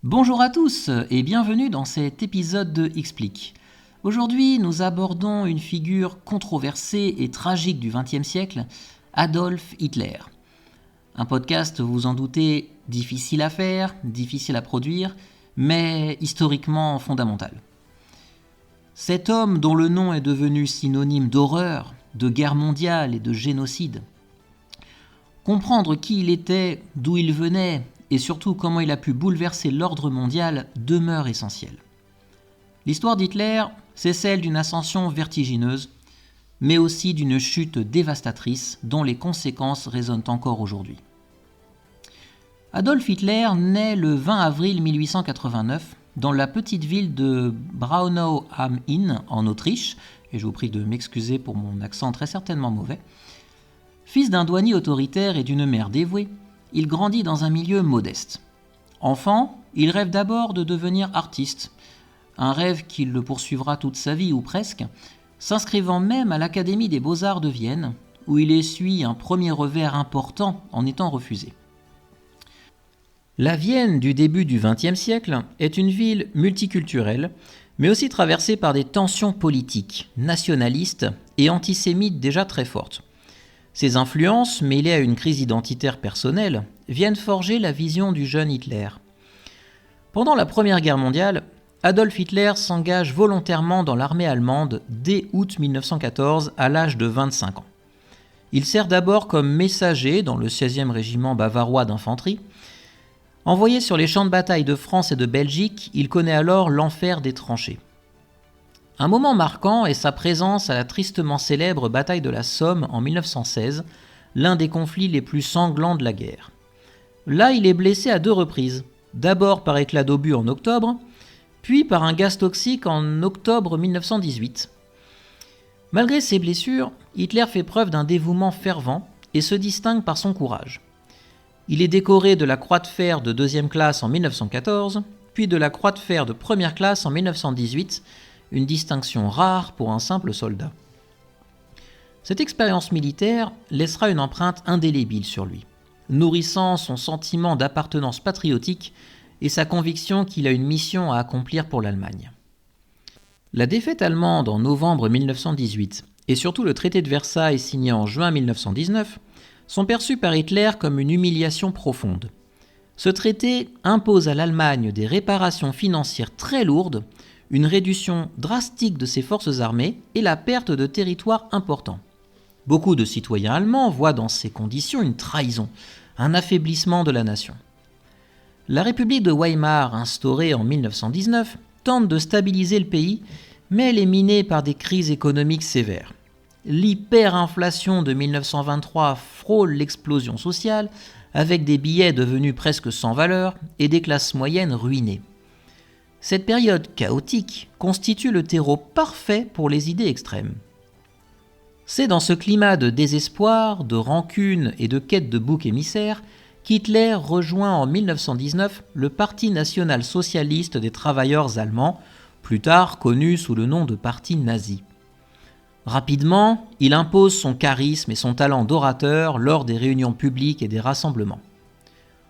Bonjour à tous et bienvenue dans cet épisode de Explique. Aujourd'hui, nous abordons une figure controversée et tragique du XXe siècle, Adolf Hitler. Un podcast, vous en doutez, difficile à faire, difficile à produire, mais historiquement fondamental. Cet homme dont le nom est devenu synonyme d'horreur, de guerre mondiale et de génocide. Comprendre qui il était, d'où il venait, et surtout comment il a pu bouleverser l'ordre mondial demeure essentiel. L'histoire d'Hitler, c'est celle d'une ascension vertigineuse, mais aussi d'une chute dévastatrice dont les conséquences résonnent encore aujourd'hui. Adolf Hitler naît le 20 avril 1889 dans la petite ville de Braunau am Inn en Autriche, et je vous prie de m'excuser pour mon accent très certainement mauvais. Fils d'un douanier autoritaire et d'une mère dévouée, il grandit dans un milieu modeste. Enfant, il rêve d'abord de devenir artiste, un rêve qui le poursuivra toute sa vie ou presque, s'inscrivant même à l'Académie des Beaux-Arts de Vienne, où il essuie un premier revers important en étant refusé. La Vienne du début du XXe siècle est une ville multiculturelle, mais aussi traversée par des tensions politiques, nationalistes et antisémites déjà très fortes. Ces influences, mêlées à une crise identitaire personnelle, viennent forger la vision du jeune Hitler. Pendant la Première Guerre mondiale, Adolf Hitler s'engage volontairement dans l'armée allemande dès août 1914 à l'âge de 25 ans. Il sert d'abord comme messager dans le 16e régiment bavarois d'infanterie. Envoyé sur les champs de bataille de France et de Belgique, il connaît alors l'enfer des tranchées. Un moment marquant est sa présence à la tristement célèbre bataille de la Somme en 1916, l'un des conflits les plus sanglants de la guerre. Là, il est blessé à 2 reprises, d'abord par éclat d'obus en octobre, puis par un gaz toxique en octobre 1918. Malgré ces blessures, Hitler fait preuve d'un dévouement fervent et se distingue par son courage. Il est décoré de la Croix de fer de 2e classe en 1914, puis de la Croix de fer de 1re classe en 1918, une distinction rare pour un simple soldat. Cette expérience militaire laissera une empreinte indélébile sur lui, nourrissant son sentiment d'appartenance patriotique et sa conviction qu'il a une mission à accomplir pour l'Allemagne. La défaite allemande en novembre 1918 et surtout le traité de Versailles signé en juin 1919 sont perçus par Hitler comme une humiliation profonde. Ce traité impose à l'Allemagne des réparations financières très lourdes, une réduction drastique de ses forces armées et la perte de territoires importants. Beaucoup de citoyens allemands voient dans ces conditions une trahison, un affaiblissement de la nation. La République de Weimar, instaurée en 1919, tente de stabiliser le pays, mais elle est minée par des crises économiques sévères. L'hyperinflation de 1923 frôle l'explosion sociale, avec des billets devenus presque sans valeur et des classes moyennes ruinées. Cette période chaotique constitue le terreau parfait pour les idées extrêmes. C'est dans ce climat de désespoir, de rancune et de quête de bouc émissaire qu'Hitler rejoint en 1919 le Parti national-socialiste des travailleurs allemands, plus tard connu sous le nom de Parti nazi. Rapidement, il impose son charisme et son talent d'orateur lors des réunions publiques et des rassemblements.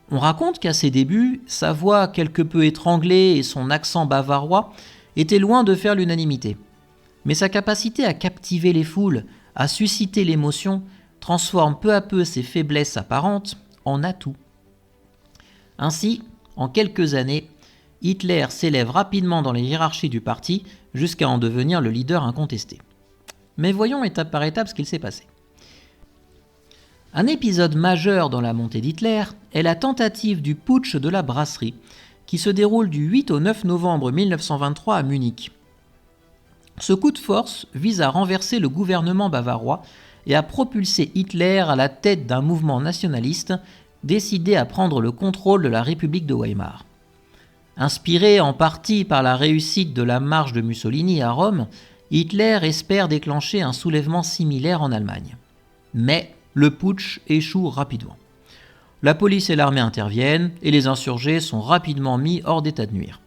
On raconte qu'à ses débuts, sa voix quelque peu étranglée et son accent bavarois étaient loin de faire l'unanimité. Mais sa capacité à captiver les foules, à susciter l'émotion, transforme peu à peu ses faiblesses apparentes en atouts. Ainsi, en quelques années, Hitler s'élève rapidement dans les hiérarchies du parti jusqu'à en devenir le leader incontesté. Mais voyons étape par étape ce qu'il s'est passé. Un épisode majeur dans la montée d'Hitler est la tentative du putsch de la brasserie, qui se déroule du 8 au 9 novembre 1923 à Munich. Ce coup de force vise à renverser le gouvernement bavarois et à propulser Hitler à la tête d'un mouvement nationaliste décidé à prendre le contrôle de la République de Weimar. Inspiré en partie par la réussite de la marche de Mussolini à Rome, Hitler espère déclencher un soulèvement similaire en Allemagne. Mais le putsch échoue rapidement. La police et l'armée interviennent et les insurgés sont rapidement mis hors d'état de nuire.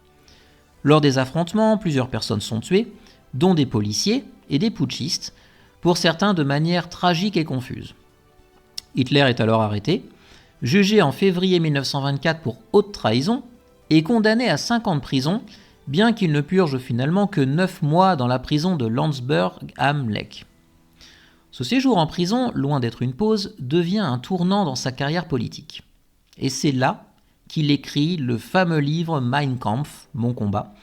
Lors des affrontements, plusieurs personnes sont tuées, dont des policiers et des putschistes, pour certains de manière tragique et confuse. Hitler est alors arrêté, jugé en février 1924 pour haute trahison et condamné à 5 ans de prison, bien qu'il ne purge finalement que 9 mois dans la prison de Landsberg am Lech. Ce séjour en prison, loin d'être une pause, devient un tournant dans sa carrière politique. Et c'est là qu'il écrit le fameux livre Mein Kampf, Mon combat,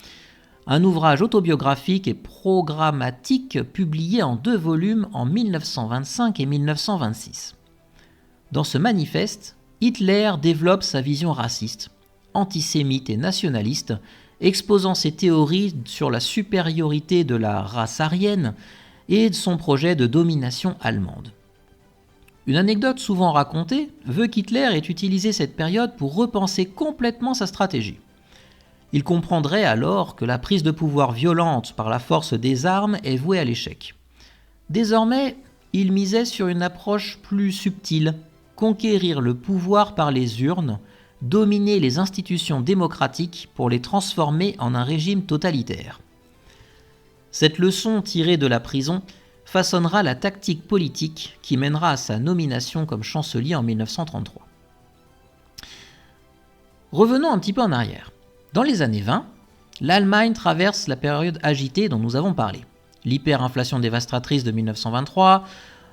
un ouvrage autobiographique et programmatique publié en 2 volumes en 1925 et 1926. Dans ce manifeste, Hitler développe sa vision raciste, antisémite et nationaliste, exposant ses théories sur la supériorité de la race aryenne et de son projet de domination allemande. Une anecdote souvent racontée veut qu'Hitler ait utilisé cette période pour repenser complètement sa stratégie. Il comprendrait alors que la prise de pouvoir violente par la force des armes est vouée à l'échec. Désormais, il misait sur une approche plus subtile, conquérir le pouvoir par les urnes, dominer les institutions démocratiques pour les transformer en un régime totalitaire. Cette leçon tirée de la prison façonnera la tactique politique qui mènera à sa nomination comme chancelier en 1933. Revenons un petit peu en arrière. Dans les années 20, l'Allemagne traverse la période agitée dont nous avons parlé. L'hyperinflation dévastatrice de 1923,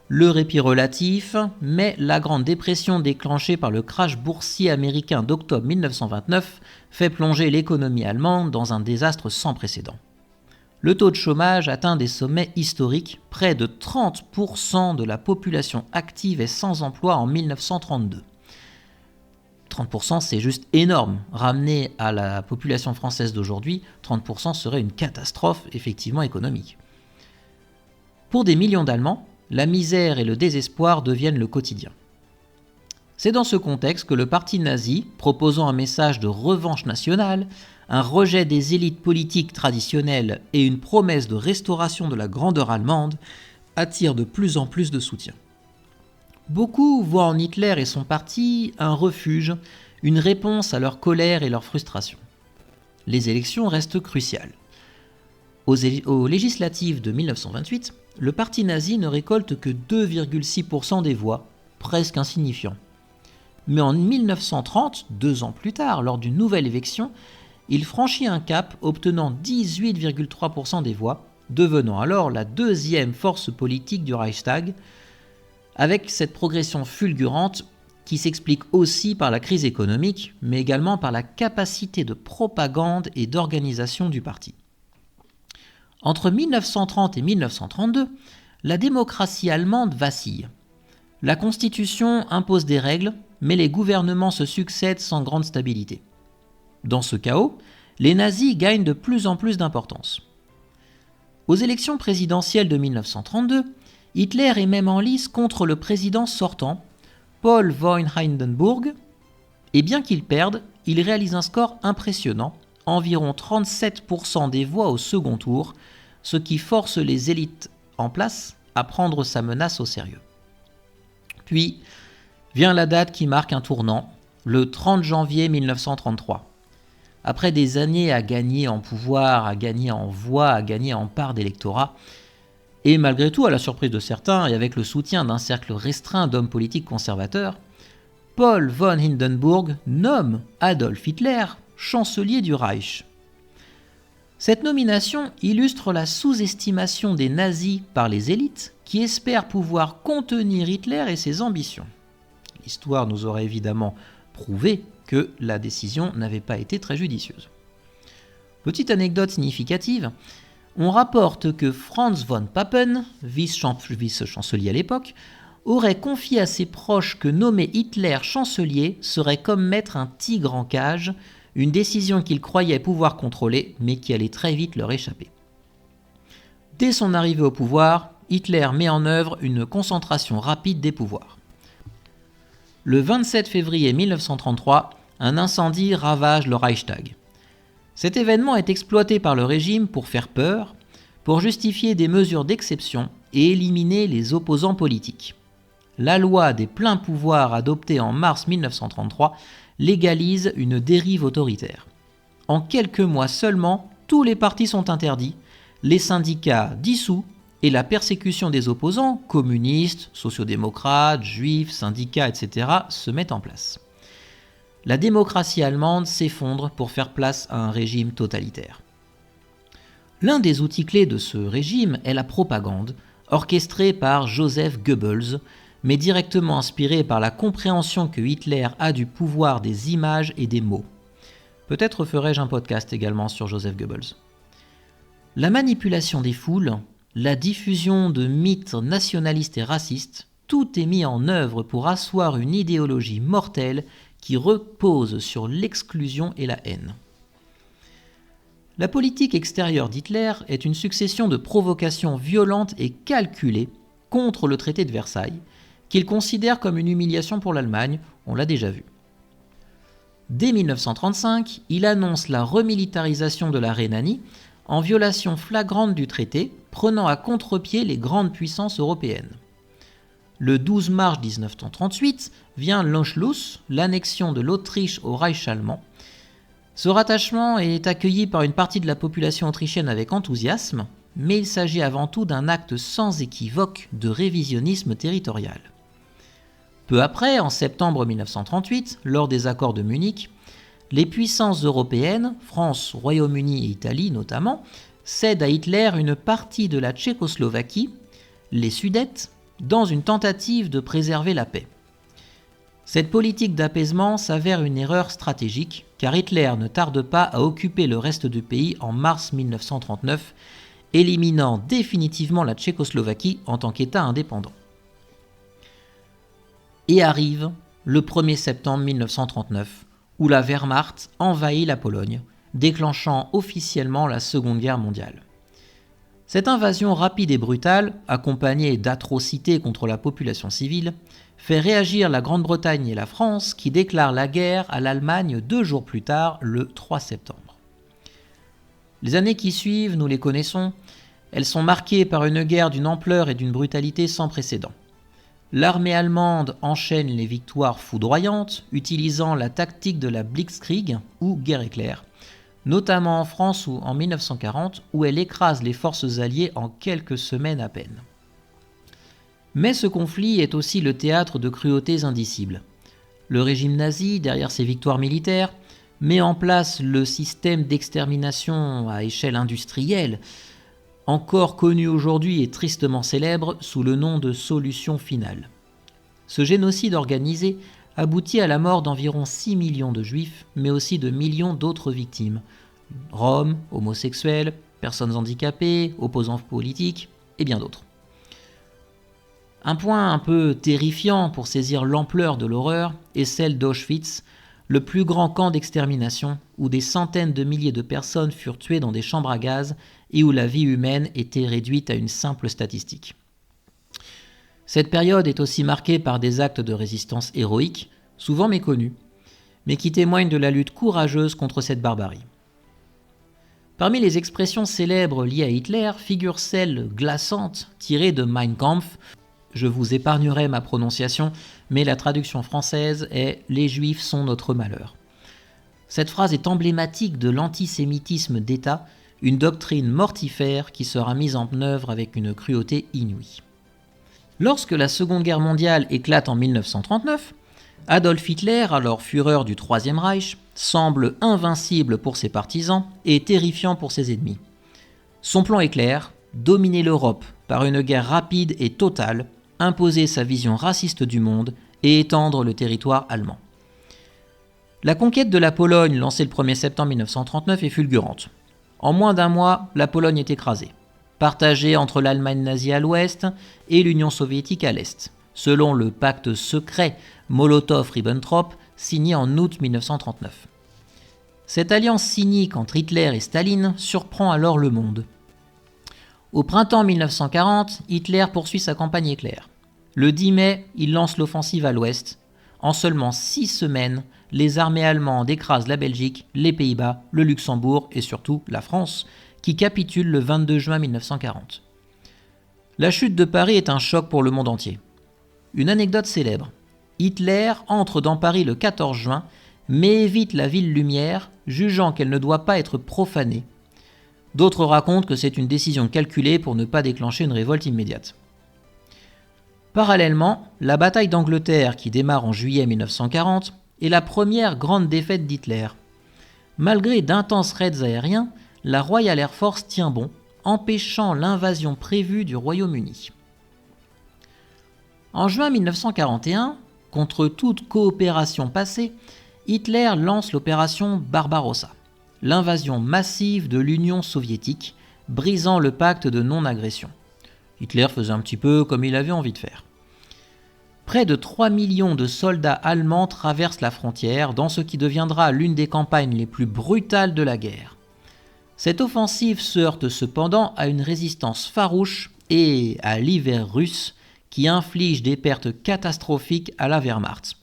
le répit relatif, mais la Grande Dépression déclenchée par le crash boursier américain d'octobre 1929 fait plonger l'économie allemande dans un désastre sans précédent. Le taux de chômage atteint des sommets historiques, près de 30% de la population active est sans emploi en 1932. 30%, c'est juste énorme. Ramené à la population française d'aujourd'hui, 30% serait une catastrophe effectivement économique. Pour des millions d'Allemands, la misère et le désespoir deviennent le quotidien. C'est dans ce contexte que le parti nazi, proposant un message de revanche nationale, un rejet des élites politiques traditionnelles et une promesse de restauration de la grandeur allemande, attire de plus en plus de soutien. Beaucoup voient en Hitler et son parti un refuge, une réponse à leur colère et leur frustration. Les élections restent cruciales. Aux législatives de 1928, le parti nazi ne récolte que 2,6% des voix, presque insignifiant. Mais en 1930, 2 ans plus tard, lors d'une nouvelle élection, il franchit un cap obtenant 18,3% des voix, devenant alors la 2e force politique du Reichstag, avec cette progression fulgurante qui s'explique aussi par la crise économique, mais également par la capacité de propagande et d'organisation du parti. Entre 1930 et 1932, la démocratie allemande vacille. La Constitution impose des règles, mais les gouvernements se succèdent sans grande stabilité. Dans ce chaos, les nazis gagnent de plus en plus d'importance. Aux élections présidentielles de 1932, Hitler est même en lice contre le président sortant, Paul von Hindenburg, et bien qu'il perde, il réalise un score impressionnant, environ 37% des voix au second tour, ce qui force les élites en place à prendre sa menace au sérieux. Puis vient la date qui marque un tournant, le 30 janvier 1933. Après des années à gagner en pouvoir, à gagner en voix, à gagner en part d'électorat, et malgré tout, à la surprise de certains et avec le soutien d'un cercle restreint d'hommes politiques conservateurs, Paul von Hindenburg nomme Adolf Hitler chancelier du Reich. Cette nomination illustre la sous-estimation des nazis par les élites qui espèrent pouvoir contenir Hitler et ses ambitions. L'histoire nous aurait évidemment prouvé que la décision n'avait pas été très judicieuse. Petite anecdote significative, on rapporte que Franz von Papen, vice-chancelier à l'époque, aurait confié à ses proches que nommer Hitler chancelier serait comme mettre un tigre en cage, une décision qu'il croyait pouvoir contrôler, mais qui allait très vite leur échapper. Dès son arrivée au pouvoir, Hitler met en œuvre une concentration rapide des pouvoirs. Le 27 février 1933, un incendie ravage le Reichstag. Cet événement est exploité par le régime pour faire peur, pour justifier des mesures d'exception et éliminer les opposants politiques. La loi des pleins pouvoirs adoptée en mars 1933 légalise une dérive autoritaire. En quelques mois seulement, tous les partis sont interdits, les syndicats dissous et la persécution des opposants, communistes, sociodémocrates, juifs, syndicats, etc., se met en place. la démocratie allemande s'effondre pour faire place à un régime totalitaire. L'un des outils clés de ce régime est la propagande, orchestrée par Joseph Goebbels, mais directement inspirée par la compréhension que Hitler a du pouvoir des images et des mots. Peut-être ferai-je un podcast également sur Joseph Goebbels. La manipulation des foules, la diffusion de mythes nationalistes et racistes, tout est mis en œuvre pour asseoir une idéologie mortelle qui repose sur l'exclusion et la haine. La politique extérieure d'Hitler est une succession de provocations violentes et calculées contre le traité de Versailles, qu'il considère comme une humiliation pour l'Allemagne, on l'a déjà vu. Dès 1935, il annonce la remilitarisation de la Rhénanie en violation flagrante du traité, prenant à contre-pied les grandes puissances européennes. Le 12 mars 1938 vient l'Anschluss, l'annexion de l'Autriche au Reich allemand. Ce rattachement est accueilli par une partie de la population autrichienne avec enthousiasme, mais il s'agit avant tout d'un acte sans équivoque de révisionnisme territorial. Peu après, en septembre 1938, lors des accords de Munich, les puissances européennes, France, Royaume-Uni et Italie notamment, cèdent à Hitler une partie de la Tchécoslovaquie, les Sudètes, dans une tentative de préserver la paix. Cette politique d'apaisement s'avère une erreur stratégique, car Hitler ne tarde pas à occuper le reste du pays en mars 1939, éliminant définitivement la Tchécoslovaquie en tant qu'État indépendant. Et arrive le 1er septembre 1939, où la Wehrmacht envahit la Pologne, déclenchant officiellement la Seconde Guerre mondiale. Cette invasion rapide et brutale, accompagnée d'atrocités contre la population civile, fait réagir la Grande-Bretagne et la France qui déclarent la guerre à l'Allemagne 2 jours plus tard, le 3 septembre. Les années qui suivent, nous les connaissons, elles sont marquées par une guerre d'une ampleur et d'une brutalité sans précédent. L'armée allemande enchaîne les victoires foudroyantes, utilisant la tactique de la Blitzkrieg ou guerre éclair, notamment en France ou en 1940, où elle écrase les forces alliées en quelques semaines à peine. Mais ce conflit est aussi le théâtre de cruautés indicibles. Le régime nazi, derrière ses victoires militaires, met en place le système d'extermination à échelle industrielle, encore connu aujourd'hui et tristement célèbre sous le nom de solution finale. Ce génocide organisé aboutit à la mort d'environ 6 millions de juifs, mais aussi de millions d'autres victimes, Roms, homosexuels, personnes handicapées, opposants politiques et bien d'autres. Un point un peu terrifiant pour saisir l'ampleur de l'horreur est celle d'Auschwitz, le plus grand camp d'extermination où des centaines de milliers de personnes furent tuées dans des chambres à gaz et où la vie humaine était réduite à une simple statistique. Cette période est aussi marquée par des actes de résistance héroïques, souvent méconnus, mais qui témoignent de la lutte courageuse contre cette barbarie. Parmi les expressions célèbres liées à Hitler figure celle glaçante tirée de Mein Kampf. Je vous épargnerai ma prononciation, mais la traduction française est « Les Juifs sont notre malheur ». Cette phrase est emblématique de l'antisémitisme d'État, une doctrine mortifère qui sera mise en œuvre avec une cruauté inouïe. Lorsque la Seconde Guerre mondiale éclate en 1939, Adolf Hitler, alors Führer du Troisième Reich, semble invincible pour ses partisans et terrifiant pour ses ennemis. Son plan est clair, dominer l'Europe par une guerre rapide et totale, imposer sa vision raciste du monde et étendre le territoire allemand. La conquête de la Pologne, lancée le 1er septembre 1939, est fulgurante. En moins d'1 mois, la Pologne est écrasée, partagée entre l'Allemagne nazie à l'ouest et l'Union soviétique à l'est, selon le pacte secret Molotov-Ribbentrop signé en août 1939. Cette alliance cynique entre Hitler et Staline surprend alors le monde. Au printemps 1940, Hitler poursuit sa campagne éclair. Le 10 mai, il lance l'offensive à l'ouest. En seulement 6 semaines, les armées allemandes écrasent la Belgique, les Pays-Bas, le Luxembourg et surtout la France, qui capitule le 22 juin 1940. La chute de Paris est un choc pour le monde entier. Une anecdote célèbre. Hitler entre dans Paris le 14 juin, mais évite la ville lumière, jugeant qu'elle ne doit pas être profanée. D'autres racontent que c'est une décision calculée pour ne pas déclencher une révolte immédiate. Parallèlement, la bataille d'Angleterre, qui démarre en juillet 1940, est la première grande défaite d'Hitler. Malgré d'intenses raids aériens, la Royal Air Force tient bon, empêchant l'invasion prévue du Royaume-Uni. En juin 1941, contre toute coopération passée, Hitler lance l'opération Barbarossa, l'invasion massive de l'Union soviétique, brisant le pacte de non-agression. Hitler faisait un petit peu comme il avait envie de faire. Près de 3 millions de soldats allemands traversent la frontière dans ce qui deviendra l'une des campagnes les plus brutales de la guerre. Cette offensive se heurte cependant à une résistance farouche et à l'hiver russe qui inflige des pertes catastrophiques à la Wehrmacht.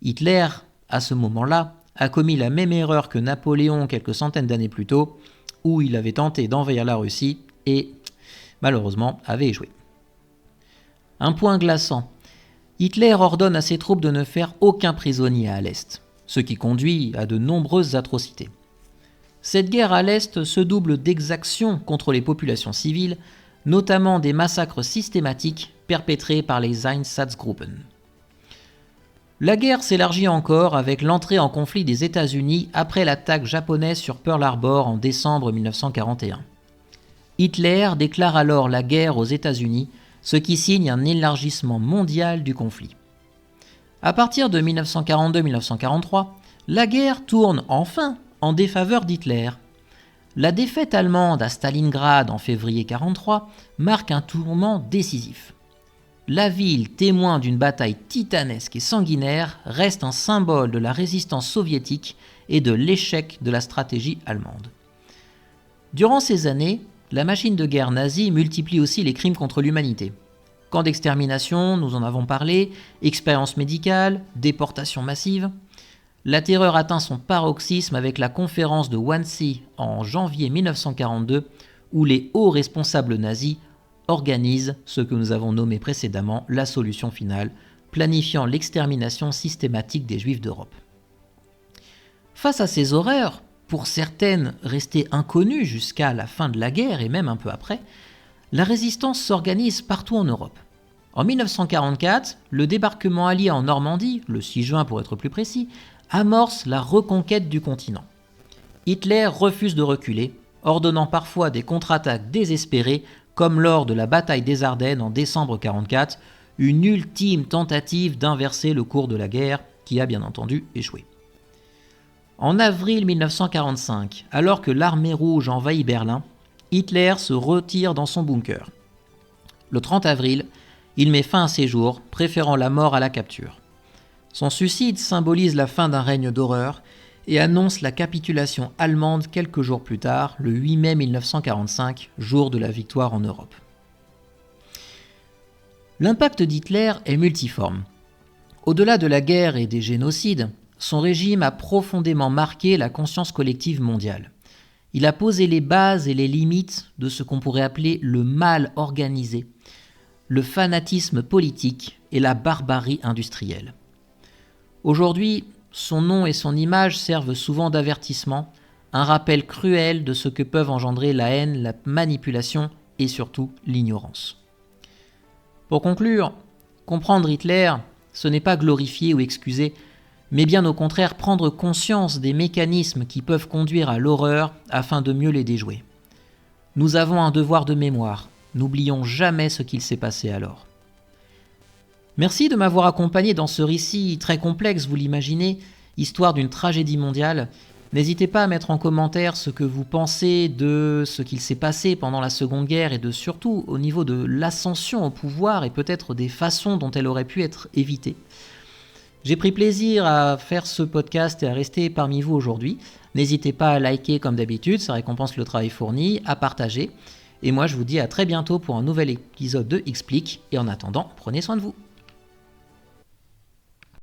Hitler, à ce moment-là, a commis la même erreur que Napoléon quelques centaines d'années plus tôt, où il avait tenté d'envahir la Russie et, malheureusement, avait échoué. Un point glaçant. Hitler ordonne à ses troupes de ne faire aucun prisonnier à l'Est, ce qui conduit à de nombreuses atrocités. Cette guerre à l'Est se double d'exactions contre les populations civiles, notamment des massacres systématiques perpétrés par les Einsatzgruppen. La guerre s'élargit encore avec l'entrée en conflit des États-Unis après l'attaque japonaise sur Pearl Harbor en décembre 1941. Hitler déclare alors la guerre aux États-Unis, ce qui signe un élargissement mondial du conflit. À partir de 1942-1943, la guerre tourne enfin en défaveur d'Hitler. La défaite allemande à Stalingrad en février 1943 marque un tournant décisif. La ville, témoin d'une bataille titanesque et sanguinaire, reste un symbole de la résistance soviétique et de l'échec de la stratégie allemande. Durant ces années, la machine de guerre nazie multiplie aussi les crimes contre l'humanité. Camps d'extermination, nous en avons parlé, expériences médicales, déportations massives. La terreur atteint son paroxysme avec la conférence de Wannsee en janvier 1942, où les hauts responsables nazis organisent ce que nous avons nommé précédemment la solution finale, planifiant l'extermination systématique des Juifs d'Europe. Face à ces horreurs, pour certaines restées inconnues jusqu'à la fin de la guerre et même un peu après, la résistance s'organise partout en Europe. En 1944, le débarquement allié en Normandie, le 6 juin pour être plus précis, amorce la reconquête du continent. Hitler refuse de reculer, ordonnant parfois des contre-attaques désespérées, comme lors de la bataille des Ardennes en décembre 1944, une ultime tentative d'inverser le cours de la guerre, qui a bien entendu échoué. En avril 1945, alors que l'armée rouge envahit Berlin, Hitler se retire dans son bunker. Le 30 avril, il met fin à ses jours, préférant la mort à la capture. Son suicide symbolise la fin d'un règne d'horreur et annonce la capitulation allemande quelques jours plus tard, le 8 mai 1945, jour de la victoire en Europe. L'impact d'Hitler est multiforme. Au-delà de la guerre et des génocides, son régime a profondément marqué la conscience collective mondiale. Il a posé les bases et les limites de ce qu'on pourrait appeler le mal organisé, le fanatisme politique et la barbarie industrielle. Aujourd'hui, son nom et son image servent souvent d'avertissement, un rappel cruel de ce que peuvent engendrer la haine, la manipulation et surtout l'ignorance. Pour conclure, comprendre Hitler, ce n'est pas glorifier ou excuser, mais bien au contraire prendre conscience des mécanismes qui peuvent conduire à l'horreur afin de mieux les déjouer. Nous avons un devoir de mémoire, n'oublions jamais ce qu'il s'est passé alors. Merci de m'avoir accompagné dans ce récit très complexe, vous l'imaginez, histoire d'une tragédie mondiale. N'hésitez pas à mettre en commentaire ce que vous pensez de ce qu'il s'est passé pendant la Seconde Guerre et de surtout au niveau de l'ascension au pouvoir et peut-être des façons dont elle aurait pu être évitée. J'ai pris plaisir à faire ce podcast et à rester parmi vous aujourd'hui. N'hésitez pas à liker comme d'habitude, ça récompense le travail fourni, à partager. Et moi je vous dis à très bientôt pour un nouvel épisode de Explique et en attendant, prenez soin de vous.